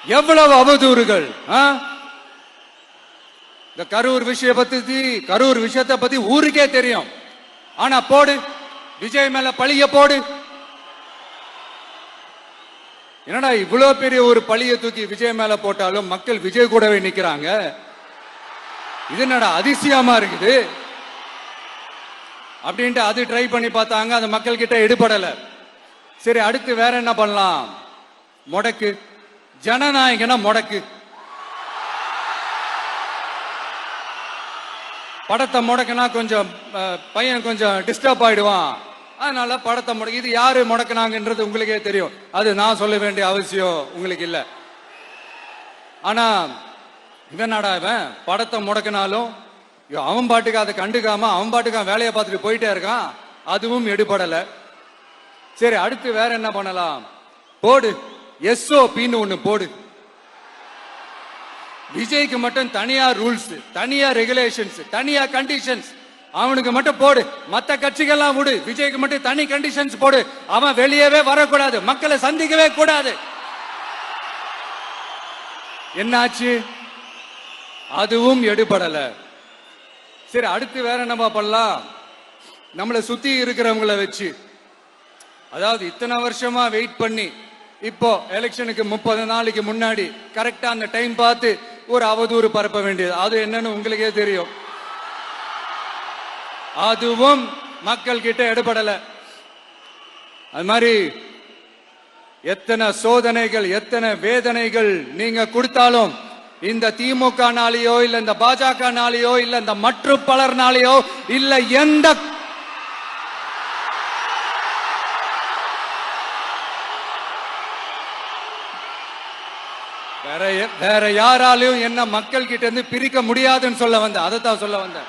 எவ்வளவு அவதூறுகள். இந்த கரூர் விஷயத்தை பத்தி ஊருக்கே தெரியும். ஆனா போடு, விஜய் மேல பழிய போடு. என்னடா இவ்வளவு பெரிய ஒரு பழிய தூக்கி விஜய் மேல போட்டாலும் மக்கள் விஜய் கூடவே நிக்கிறாங்க. இது என்னடா அதிசயமா இருக்குது அப்படின்ட்டு அது ட்ரை பண்ணி பார்த்தாங்க. அது மக்கள் கிட்ட எடுபடல. சரி, அடுத்து வேற என்ன பண்ணலாம்? முடக்கு, ஜனநாயகனா முடக்கு. படத்தை முடக்குனா கொஞ்சம் பையன் கொஞ்சம் டிஸ்டர்ப் ஆயிடுவான். அதனால படத்தை முடக்கு. இது யாரு முடக்குனாங்கன்றது உங்களுக்கே தெரியும். அது நான் சொல்ல வேண்டிய அவசியம் உங்களுக்கு இல்ல. ஆனா இவன் நாடா இவன் படத்தை முடக்கினாலும் அவன் பாட்டுக்கு அதை கண்டுக்காம அவன் பாட்டுக்கு வேலையை பார்த்துட்டு போயிட்டே இருக்கான். அதுவும் எடுபடல. சரி, அடுத்து வேற என்ன பண்ணலாம்? போடு, SOPன்னு ஒண்ணு போடு. விஜய்க்கு மட்டும் தனியா ரூல்ஸ், தனியா ரெகுலேஷன்ஸ், தனியா கண்டிஷன்ஸ். அவனுக்கு மட்டும் போடு. மத்த கட்சிகள்லாம் விடு, விஜய்க்கு மட்டும் தனி கண்டிஷன்ஸ் போடு. அவன் வெளியவே வரக்கூடாது, மக்களை சந்திக்கவே கூடாது. என்னாச்சு? அதுவும் எடுபடல. சரி, அடுத்து வேற என்ன பண்ணலாம்? நம்மளை சுத்தி இருக்கிறவங்கள வச்சு, அதாவது இத்தனை வருஷமா வெயிட் பண்ணி இப்போ எலெக்ஷனுக்கு 30 நாளைக்கு முன்னாடி கரெக்டா அந்த டைம் பார்த்து ஒரு அவதூறு பரப்ப வேண்டியது. அது என்னன்னு உங்களுக்கே தெரியும். அதுவும் மக்கள் கிட்ட எடுபடல. அது மாதிரி எத்தனை சோதனைகள், எத்தனை வேதனைகள் நீங்க கொடுத்தாலும் இந்த திமுகனாலேயோ இல்ல இந்த பாஜகனாலேயோ இல்ல இந்த மற்றும் பலர்னாலேயோ இல்ல எந்த வேற யாராலையும் என்ன மக்கள் கிட்ட இருந்து பிரிக்க முடியாதுன்னு சொல்ல வந்த. அதைத்தான் சொல்ல வந்தேன்.